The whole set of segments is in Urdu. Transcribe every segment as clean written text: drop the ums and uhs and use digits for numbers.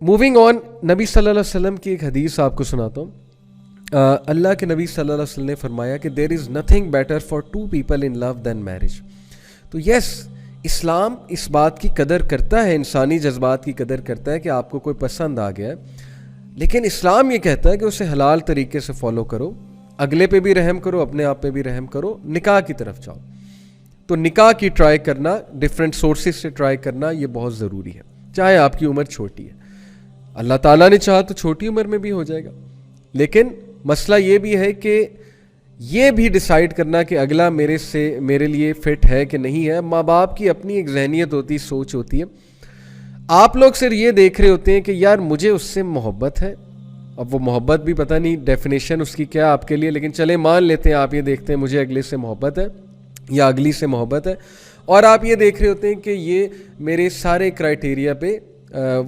موونگ آن، نبی صلی اللہ علیہ وسلم کی ایک حدیث آپ کو سناتا ہوں. اللہ کے نبی صلی اللہ علیہ وسلم نے فرمایا کہ there is nothing better for two people in love than marriage. تو یس، اسلام اس بات کی قدر کرتا ہے، انسانی جذبات کی قدر کرتا ہے کہ آپ کو کوئی پسند آ گیا ہے، لیکن اسلام یہ کہتا ہے کہ اسے حلال طریقے سے فالو کرو، اگلے پہ بھی رحم کرو، اپنے آپ پہ بھی رحم کرو، نکاح کی طرف جاؤ. تو نکاح کی ٹرائی کرنا، ڈفرینٹ سورسز سے ٹرائی کرنا، یہ بہت ضروری ہے، چاہے آپ کی عمر چھوٹی ہے. اللہ تعالیٰ نے چاہا تو چھوٹی عمر میں بھی ہو جائے گا، لیکن مسئلہ یہ بھی ہے کہ یہ بھی ڈیسائیڈ کرنا کہ اگلا میرے لیے فٹ ہے کہ نہیں ہے. ماں باپ کی اپنی ایک ذہنیت ہوتی ہے، سوچ ہوتی ہے. آپ لوگ صرف یہ دیکھ رہے ہوتے ہیں کہ یار مجھے اس سے محبت ہے. اب وہ محبت بھی پتہ نہیں ڈیفینیشن اس کی کیا آپ کے لیے، لیکن چلیں مان لیتے ہیں آپ یہ دیکھتے ہیں مجھے اگلے سے محبت ہے یا اگلی سے محبت ہے، اور آپ یہ دیکھ رہے ہوتے ہیں کہ یہ میرے سارے کرائٹیریا پہ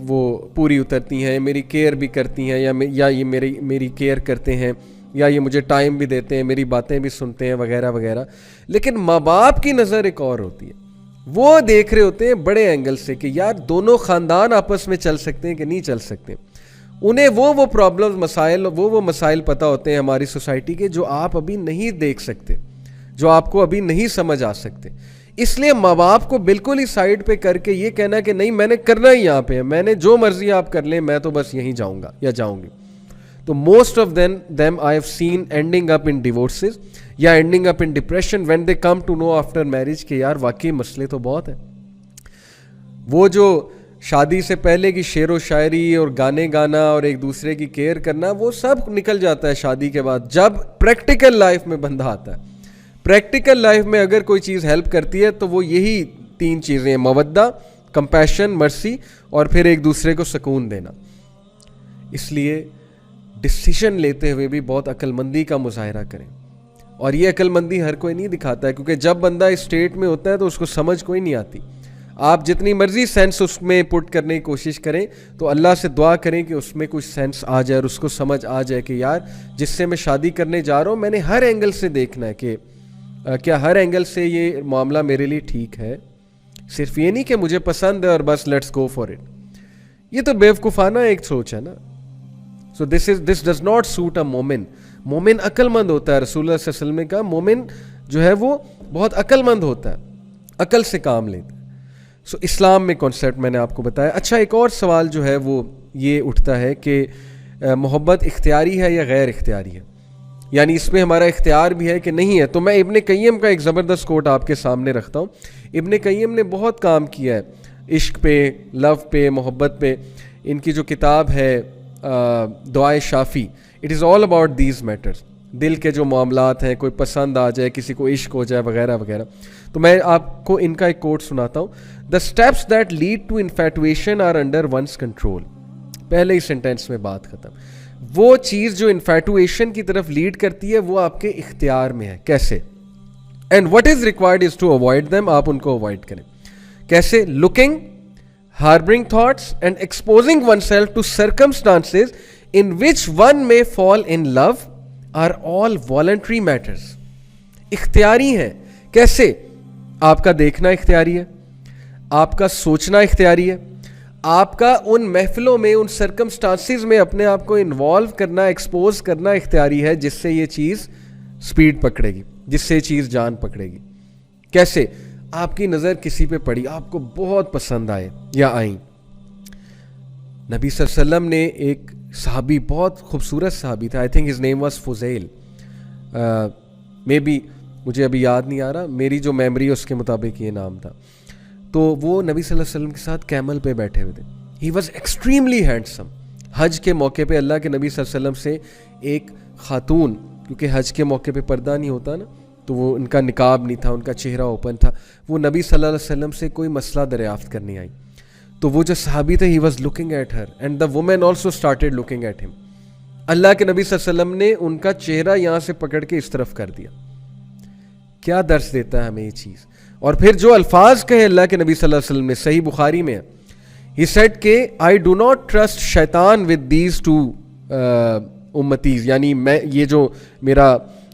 وہ پوری اترتی ہیں، میری کیئر بھی کرتی ہیں، یا یہ میری کیئر کرتے ہیں، یا یہ مجھے ٹائم بھی دیتے ہیں، میری باتیں بھی سنتے ہیں، وغیرہ وغیرہ. لیکن ماں باپ کی نظر ایک اور ہوتی ہے، وہ دیکھ رہے ہوتے ہیں بڑے اینگل سے کہ یار دونوں خاندان آپس میں چل سکتے ہیں کہ نہیں چل سکتے. انہیں وہ پرابلمز، مسائل، وہ مسائل پتہ ہوتے ہیں ہماری سوسائٹی کے جو آپ ابھی نہیں دیکھ سکتے، جو آپ کو ابھی نہیں سمجھ آ سکتے. اس لیے ماں باپ کو بالکل ہی سائڈ پہ کر کے یہ کہنا کہ نہیں میں نے کرنا ہی یہاں پہ ہے، میں نے جو مرضی آپ کر لیں، میں تو بس یہیں جاؤں گا یا جاؤں گی. تو most of them I have seen ending up in divorces یا ending up in depression when they come to know after marriage کہ یار واقعی مسئلے تو بہت ہیں. وہ جو شادی سے پہلے کی شعر و شاعری اور گانے گانا اور ایک دوسرے کی کیئر کرنا، وہ سب نکل جاتا ہے شادی کے بعد جب پریکٹیکل لائف میں بندہ آتا ہے. پریکٹیکل لائف میں اگر کوئی چیز ہیلپ کرتی ہے تو وہ یہی 3 چیزیں ہیں: مودہ، کمپیشن، مرسی، اور پھر ایک دوسرے کو سکون دینا. اس لیے ڈسیشن لیتے ہوئے بھی بہت عقل مندی کا مظاہرہ کریں. اور یہ عقل مندی ہر کوئی نہیں دکھاتا ہے، کیونکہ جب بندہ اس اسٹیٹ میں ہوتا ہے تو اس کو سمجھ کوئی نہیں آتی. آپ جتنی مرضی سینس اس میں پٹ کرنے کی کوشش کریں تو اللہ سے دعا کریں کہ اس میں کچھ سینس آ جائے اور اس کو سمجھ آ جائے کہ یار جس سے میں شادی کرنے جا رہا ہوں میں نے ہر اینگل سے دیکھنا ہے کہ کیا ہر اینگل سے یہ معاملہ میرے لیے ٹھیک ہے. صرف یہ نہیں کہ مجھے پسند ہے اور بس لیٹس گو فار اٹ. یہ تو بیوقوفانہ ایک سوچ ہے نا. So this does not suit a مومن. مومن عقل مند ہوتا ہے. رسول اللہ صلی اللہ علیہ وسلم کا مومن جو ہے وہ بہت عقل مند ہوتا ہے، عقل سے کام لیتا ہے. سو اسلام میں کانسیپٹ میں نے آپ کو بتایا. اچھا، ایک اور سوال جو ہے وہ یہ اٹھتا ہے کہ محبت اختیاری ہے یا غیر اختیاری ہے، یعنی اس میں ہمارا اختیار بھی ہے کہ نہیں ہے. تو میں ابن قیم کا ایک زبردست کوٹ آپ کے سامنے رکھتا ہوں. ابن قیم نے بہت کام کیا ہے عشق پہ، لو پہ، محبت پہ. ان کی جو کتاب ہے دعائے شافی، it is all about these matters. دل کے جو معاملات ہیں، کوئی پسند آ جائے، کسی کو عشق ہو جائے، وغیرہ وغیرہ. تو میں آپ کو ان کا ایک کوٹ سناتا ہوں. The steps that lead to infatuation are under one's control. پہلے ہی سینٹینس میں بات ختم. وہ چیز جو انفیٹویشن کی طرف لیڈ کرتی ہے وہ آپ کے اختیار میں ہے. کیسے؟ And what is required is to avoid them. آپ ان کو اوائڈ کریں. کیسے؟ Looking, harboring thoughts and exposing oneself to circumstances in which one may fall in love are all voluntary matters. اختیاری ہیں. کیسے؟ آپ کا دیکھنا اختیاری ہے، آپ کا سوچنا اختیاری ہے، آپ کا ان محفلوں میں، ان سرکمسٹانسز میں اپنے آپ کو انوالو کرنا، ایکسپوز کرنا اختیاری ہے، جس سے یہ چیز سپیڈ پکڑے گی، جس سے یہ چیز جان پکڑے گی. کیسے؟ آپ کی نظر کسی پہ پڑی، آپ کو بہت پسند آئے یا آئیں. نبی صلی اللہ علیہ وسلم نے ایک صحابی، بہت خوبصورت صحابی تھا، I think his name was فضیل، مے بی مجھے ابھی یاد نہیں آ رہا، میری جو میموری ہے اس کے مطابق یہ نام تھا. تو وہ نبی صلی اللہ علیہ وسلم کے ساتھ کیمل پہ بیٹھے ہوئے تھے. He was extremely handsome. حج کے موقع پہ اللہ کے نبی صلی اللہ علیہ وسلم سے ایک خاتون، کیونکہ حج کے موقع پہ پردہ نہیں ہوتا نا، تو وہ ان کا نقاب نہیں تھا، ان کا چہرہ اوپن تھا. وہ نبی صلی اللہ علیہ وسلم سے کوئی مسئلہ دریافت کرنے آئی. تو وہ جو صحابی تھے، he was looking at her and the woman also started looking at him. اللہ کے نبی صلی اللہ علیہ وسلم نے ان کا چہرہ یہاں سے پکڑ کے اس طرف کر دیا. کیا درس دیتا ہے ہمیں یہ چیز. اور پھر جو الفاظ کہے اللہ کے نبی صلی اللہ علیہ وسلم نے، صحیح بخاری میں ہے، ہی سیڈ کہ آئی ڈو ناٹ ٹرسٹ شیطان ود دیز ٹو امتیز، یعنی میں یہ جو میرا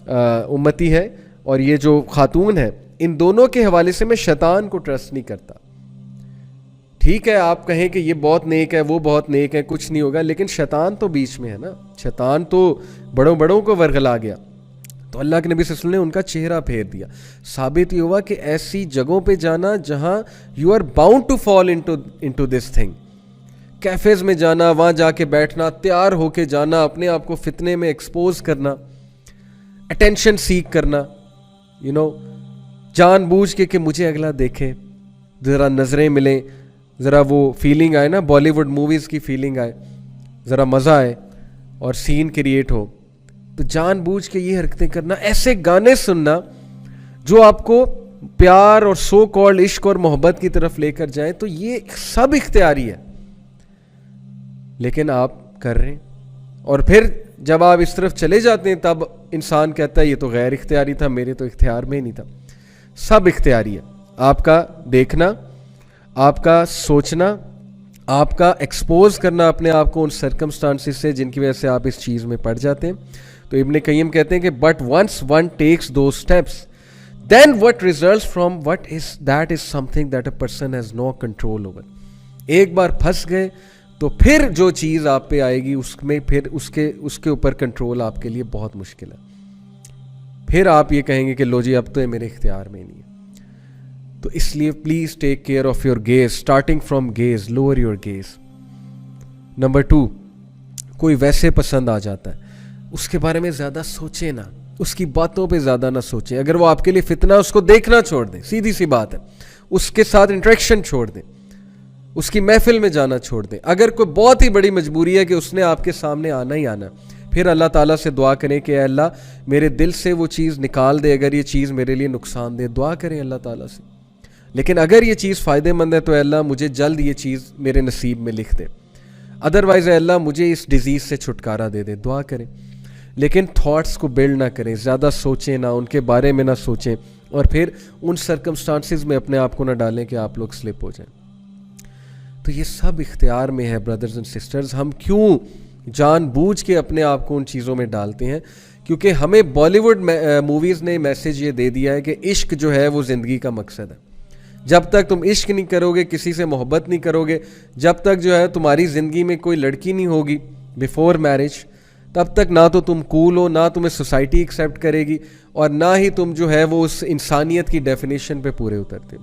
امتی ہے اور یہ جو خاتون ہے، ان دونوں کے حوالے سے میں شیطان کو ٹرسٹ نہیں کرتا. ٹھیک ہے آپ کہیں کہ یہ بہت نیک ہے وہ بہت نیک ہے, کچھ نہیں ہوگا, لیکن شیطان تو بیچ میں ہے نا, شیطان تو بڑوں کو ورغلا گیا. تو اللہ کے نبی صلی اللہ علیہ وسلم نے ان کا چہرہ پھیر دیا. ثابت یہ ہوا کہ ایسی جگہوں پہ جانا جہاں you are bound to fall into this thing, cafes میں جانا, وہاں جا کے بیٹھنا, تیار ہو کے جانا, اپنے آپ کو فتنے میں ایکسپوز کرنا, اٹینشن سیک کرنا, جان بوجھ کے کہ مجھے اگلا دیکھے, ذرا نظریں ملیں, ذرا وہ فیلنگ آئے نا, بالی ووڈ موویز کی فیلنگ آئے, ذرا مزہ آئے اور سین کریٹ ہو. تو جان بوجھ کے یہ حرکتیں کرنا, ایسے گانے سننا جو آپ کو پیار اور سو کالڈ عشق اور محبت کی طرف لے کر جائیں, تو یہ سب اختیاری ہے, لیکن آپ کر رہے ہیں. اور پھر جب آپ اس طرف چلے جاتے ہیں تب انسان کہتا ہے یہ تو غیر اختیاری تھا, میرے تو اختیار میں ہی نہیں تھا. سب اختیاری ہے, آپ کا دیکھنا, آپ کا سوچنا, آپ کا ایکسپوز کرنا اپنے آپ کو ان سرکمسٹانسز سے جن کی وجہ سے آپ اس چیز میں پڑ جاتے ہیں. تو ابن قیم کہتے ہیں کہ but once one takes those steps then what results from what is that is something that a person has no control over. ایک بار پھنس گئے تو پھر جو چیز آپ پہ آئے گی اس میں پھر اس کے اوپر کنٹرول آپ کے لیے بہت مشکل ہے. پھر آپ یہ کہیں گے کہ لو جی اب تو یہ میرے اختیار میں نہیں ہے. تو اس لیے please take care of your gaze, starting from gaze, lower your gaze. Number 2, کوئی ویسے پسند آ جاتا ہے, اس کے بارے میں زیادہ سوچیں نا, اس کی باتوں پہ زیادہ نہ سوچیں. اگر وہ آپ کے لیے فتنہ ہے اس کو دیکھنا چھوڑ دیں, سیدھی سی بات ہے. اس کے ساتھ انٹریکشن چھوڑ دیں, اس کی محفل میں جانا چھوڑ دیں. اگر کوئی بہت ہی بڑی مجبوری ہے کہ اس نے آپ کے سامنے آنا ہی آنا, پھر اللہ تعالیٰ سے دعا کریں کہ اے اللہ میرے دل سے وہ چیز نکال دے اگر یہ چیز میرے لیے نقصان دے. دعا کریں اللہ تعالیٰ سے. لیکن اگر یہ چیز فائدے مند ہے تو اے اللہ مجھے جلد یہ چیز میرے نصیب میں لکھ دے, ادروائز اے اللہ مجھے اس ڈیزیز سے چھٹکارا دے دے. دعا کریں, لیکن تھاٹس کو بلڈ نہ کریں, زیادہ سوچیں نہ, ان کے بارے میں نہ سوچیں, اور پھر ان سرکمسٹانسز میں اپنے آپ کو نہ ڈالیں کہ آپ لوگ سلپ ہو جائیں. تو یہ سب اختیار میں ہے برادرز اینڈ سسٹرز. ہم کیوں جان بوجھ کے اپنے آپ کو ان چیزوں میں ڈالتے ہیں؟ کیونکہ ہمیں بالی ووڈ موویز نے میسیج یہ دے دیا ہے کہ عشق جو ہے وہ زندگی کا مقصد ہے. جب تک تم عشق نہیں کرو گے, کسی سے محبت نہیں کرو گے, جب تک جو ہے تمہاری زندگی میں کوئی لڑکی نہیں ہوگی بیفور میرج, تب تک نہ تو تم کول ہو, نہ تمہیں سوسائٹی ایکسیپٹ کرے گی, اور نہ ہی تم جو ہے وہ اس انسانیت کی ڈیفینیشن پہ پورے اترتے.